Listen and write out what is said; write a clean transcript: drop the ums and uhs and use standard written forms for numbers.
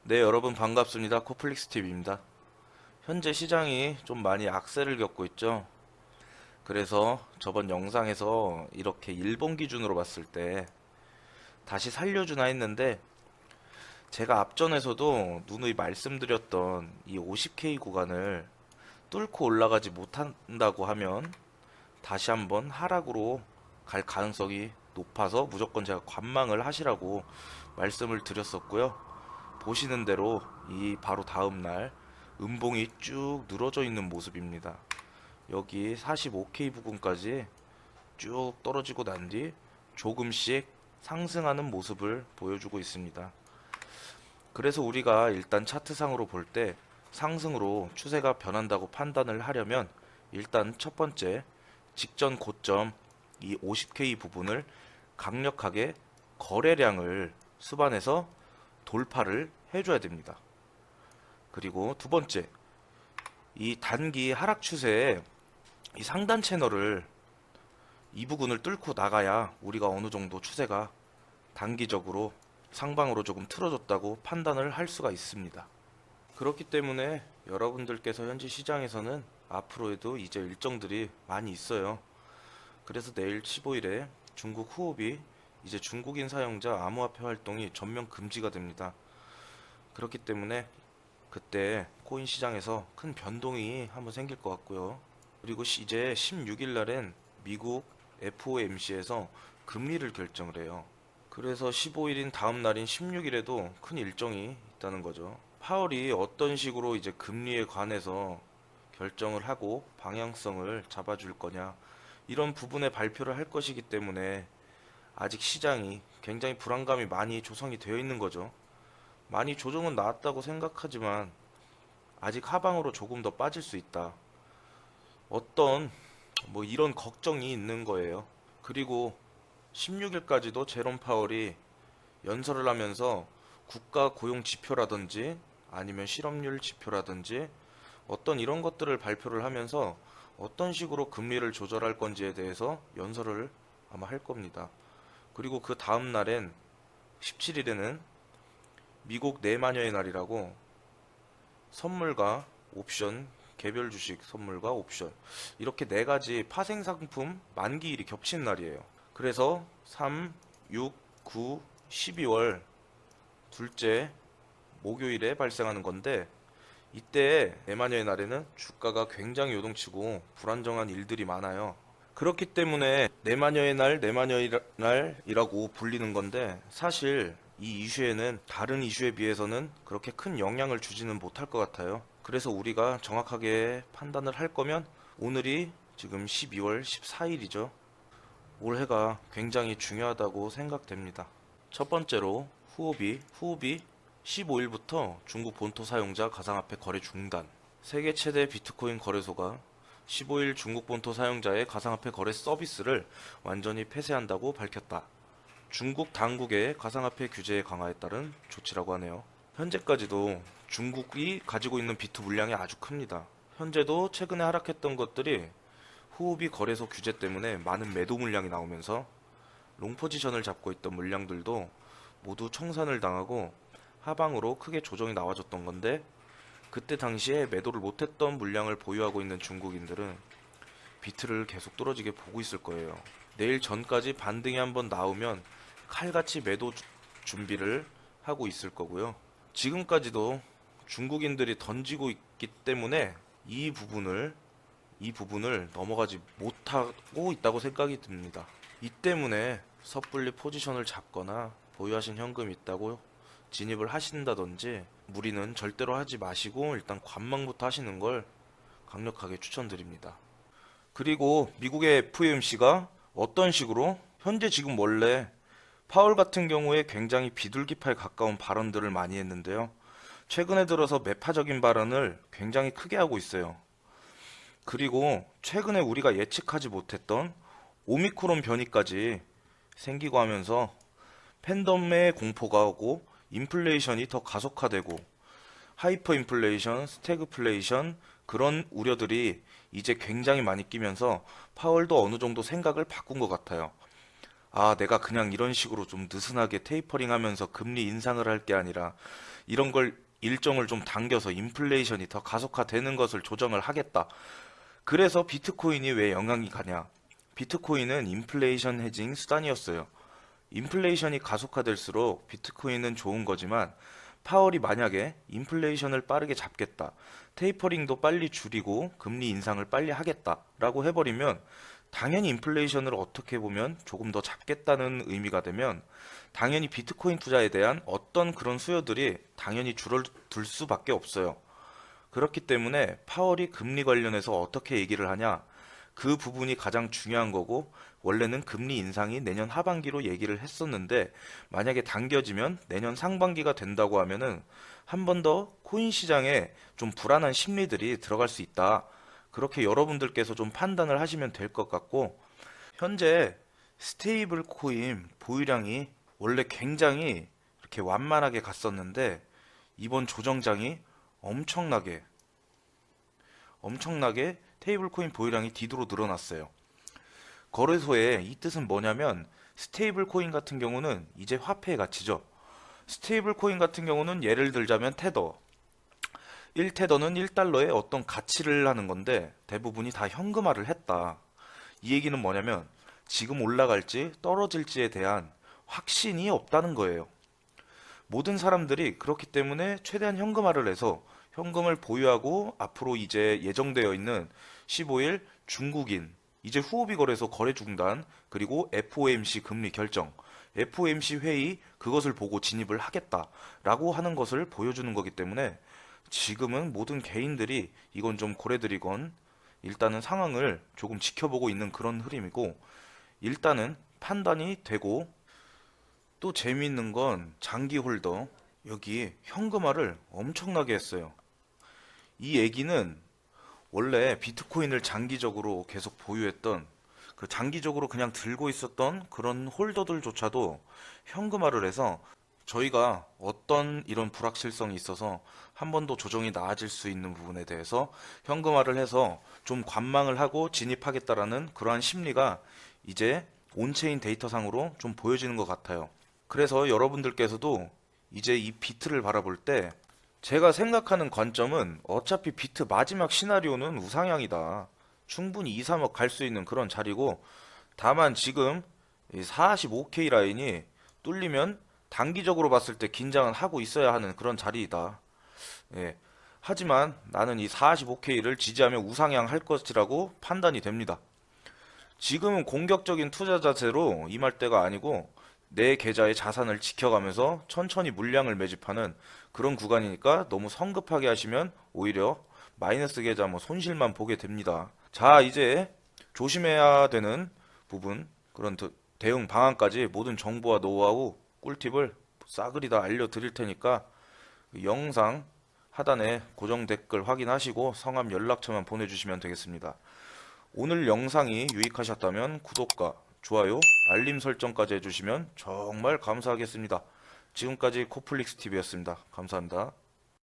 네, 여러분 반갑습니다. 코플릭스TV입니다. 현재 시장이 좀 많이 악세를 겪고 있죠. 그래서 저번 영상에서 이렇게 일본 기준으로 봤을 때 다시 살려주나 했는데, 제가 앞전에서도 누누이 말씀드렸던 이 50K 구간을 뚫고 올라가지 못한다고 하면 다시 한번 하락으로 갈 가능성이 높아서 무조건 제가 관망을 하시라고 말씀을 드렸었고요. 보시는 대로 이 바로 다음날 음봉이 쭉 늘어져 있는 모습입니다. 여기 45K 부근까지 쭉 떨어지고 난 뒤 조금씩 상승하는 모습을 보여주고 있습니다. 그래서 우리가 일단 차트상으로 볼 때 상승으로 추세가 변한다고 판단을 하려면 일단 첫 번째 직전 고점 이 50K 부분을 강력하게 거래량을 수반해서 돌파를 해줘야 됩니다. 그리고 두 번째, 이 단기 하락 추세에 이 상단 채널을 이 부분을 뚫고 나가야 우리가 어느 정도 추세가 단기적으로 상방으로 조금 틀어졌다고 판단을 할 수가 있습니다. 그렇기 때문에 여러분들께서 현재 시장에서는 앞으로에도 이제 일정들이 많이 있어요. 그래서 내일 15일에 중국 후업이 이제 중국인 사용자 암호화폐 활동이 전면 금지가 됩니다. 그렇기 때문에 그때 코인 시장에서 큰 변동이 한번 생길 것 같고요. 그리고 이제 16일 날엔 미국 FOMC에서 금리를 결정을 해요. 그래서 15일인 다음 날인 16일에도 큰 일정이 있다는 거죠. 파월이 어떤 식으로 이제 금리에 관해서 결정을 하고 방향성을 잡아줄 거냐, 이런 부분에 발표를 할 것이기 때문에 아직 시장이 굉장히 불안감이 많이 조성이 되어 있는 거죠. 많이 조정은 나왔다고 생각하지만 아직 하방으로 조금 더 빠질 수 있다. 어떤 이런 걱정이 있는 거예요. 그리고 16일까지도 제롬 파월이 연설을 하면서 국가 고용 지표라든지 아니면 실업률 지표라든지 어떤 이런 것들을 발표를 하면서 어떤 식으로 금리를 조절할 건지에 대해서 연설을 아마 할 겁니다. 그리고 그 다음 날엔 17일에는 미국 내마녀의 날이라고 선물과 옵션, 개별 주식 선물과 옵션, 이렇게 네 가지 파생 상품 만기일이 겹친 날이에요. 그래서 3, 6, 9, 12월 둘째 목요일에 발생하는 건데, 이때 내마녀의 날에는 주가가 굉장히 요동치고 불안정한 일들이 많아요. 그렇기 때문에 내마녀의 날, 내마녀의 날이라고 불리는 건데, 사실 이 이슈에는 다른 이슈에 비해서는 그렇게 큰 영향을 주지는 못할 것 같아요. 그래서 우리가 정확하게 판단을 할 거면 오늘이 지금 12월 14일이죠. 올해가 굉장히 중요하다고 생각됩니다. 첫 번째로 후오비 15일부터 중국 본토 사용자 가상화폐 거래 중단. 세계 최대 비트코인 거래소가 15일 중국 본토 사용자의 가상화폐 거래 서비스를 완전히 폐쇄한다고 밝혔다. 중국 당국의 가상화폐 규제 강화에 따른 조치라고 하네요. 현재까지도 중국이 가지고 있는 비트 물량이 아주 큽니다. 현재도 최근에 하락했던 것들이 후오비 거래소 규제 때문에 많은 매도 물량이 나오면서 롱 포지션을 잡고 있던 물량들도 모두 청산을 당하고 하방으로 크게 조정이 나와줬던 건데, 그때 당시에 매도를 못했던 물량을 보유하고 있는 중국인들은 비트를 계속 떨어지게 보고 있을 거예요. 내일 전까지 반등이 한번 나오면 칼같이 매도 준비를 하고 있을 거고요. 지금까지도 중국인들이 던지고 있기 때문에 이 부분을 넘어가지 못하고 있다고 생각이 듭니다. 이 때문에 섣불리 포지션을 잡거나 보유하신 현금이 있다고 진입을 하신다든지 무리는 절대로 하지 마시고 일단 관망부터 하시는 걸 강력하게 추천드립니다. 그리고 미국의 FOMC가 어떤 식으로, 현재 지금 원래 파월 같은 경우에 굉장히 비둘기파에 가까운 발언들을 많이 했는데요. 최근에 들어서 매파적인 발언을 굉장히 크게 하고 있어요. 그리고 최근에 우리가 예측하지 못했던 오미크론 변이까지 생기고 하면서 팬덤의 공포가 오고 인플레이션이 더 가속화되고 하이퍼 인플레이션, 스태그플레이션, 그런 우려들이 이제 굉장히 많이 끼면서 파월도 어느 정도 생각을 바꾼 것 같아요. 아, 내가 그냥 이런 식으로 좀 느슨하게 테이퍼링 하면서 금리 인상을 할 게 아니라 이런 걸 일정을 좀 당겨서 인플레이션이 더 가속화되는 것을 조정을 하겠다. 그래서 비트코인이 왜 영향이 가냐? 비트코인은 인플레이션 헤징 수단이었어요. 인플레이션이 가속화될수록 비트코인은 좋은 거지만 파월이 만약에 인플레이션을 빠르게 잡겠다. 테이퍼링도 빨리 줄이고 금리 인상을 빨리 하겠다라고 해버리면 당연히 인플레이션을 어떻게 보면 조금 더 잡겠다는 의미가 되면 당연히 비트코인 투자에 대한 어떤 그런 수요들이 당연히 줄어들 수밖에 없어요. 그렇기 때문에 파월이 금리 관련해서 어떻게 얘기를 하냐? 그 부분이 가장 중요한 거고, 원래는 금리 인상이 내년 하반기로 얘기를 했었는데, 만약에 당겨지면 내년 상반기가 된다고 하면은 한 번 더 코인 시장에 좀 불안한 심리들이 들어갈 수 있다. 그렇게 여러분들께서 좀 판단을 하시면 될 것 같고, 현재 스테이블 코인 보유량이 원래 굉장히 이렇게 완만하게 갔었는데, 이번 조정장이 엄청나게 엄청나게 테이블 코인 보유량이 디도로 늘어났어요. 거래소에 이 뜻은 뭐냐면 스테이블 코인 같은 경우는 이제 화폐의 가치죠. 스테이블 코인 같은 경우는 예를 들자면 테더. 1테더는 1달러의 어떤 가치를 하는 건데 대부분이 다 현금화를 했다. 이 얘기는 뭐냐면 지금 올라갈지 떨어질지에 대한 확신이 없다는 거예요. 모든 사람들이 그렇기 때문에 최대한 현금화를 해서 현금을 보유하고 앞으로 이제 예정되어 있는 15일 중국인 이제 후오비 거래소 거래 중단 그리고 FOMC 금리 결정 FOMC 회의 그것을 보고 진입을 하겠다라고 하는 것을 보여주는 거기 때문에 지금은 모든 개인들이 이건 좀 고래들이건 일단은 상황을 조금 지켜보고 있는 그런 흐름이고 일단은 판단이 되고 또 재미있는 건 장기 홀더 여기 현금화를 엄청나게 했어요. 이 얘기는 원래 비트코인을 장기적으로 계속 보유했던 그 장기적으로 그냥 들고 있었던 그런 홀더들조차도 현금화를 해서 저희가 어떤 이런 불확실성이 있어서 한 번 더 조정이 나아질 수 있는 부분에 대해서 현금화를 해서 좀 관망을 하고 진입하겠다라는 그러한 심리가 이제 온체인 데이터상으로 좀 보여지는 것 같아요. 그래서 여러분들께서도 이제 이 비트를 바라볼 때 제가 생각하는 관점은 어차피 비트 마지막 시나리오는 우상향이다. 충분히 2, 3억 갈 수 있는 그런 자리고 다만 지금 이 45K 라인이 뚫리면 단기적으로 봤을 때 긴장은 하고 있어야 하는 그런 자리이다. 예. 하지만 나는 이 45K를 지지하며 우상향 할 것이라고 판단이 됩니다. 지금은 공격적인 투자 자세로 임할 때가 아니고 내 계좌의 자산을 지켜가면서 천천히 물량을 매집하는 그런 구간이니까 너무 성급하게 하시면 오히려 마이너스 계좌 뭐 손실만 보게 됩니다. 자, 이제 조심해야 되는 부분 그런 대응 방안까지 모든 정보와 노하우 꿀팁을 싸그리 다 알려드릴 테니까 그 영상 하단에 고정 댓글 확인하시고 성함 연락처만 보내주시면 되겠습니다. 오늘 영상이 유익하셨다면 구독과 좋아요, 알림 설정까지 해주시면 정말 감사하겠습니다. 지금까지 코플릭스 TV였습니다. 감사합니다.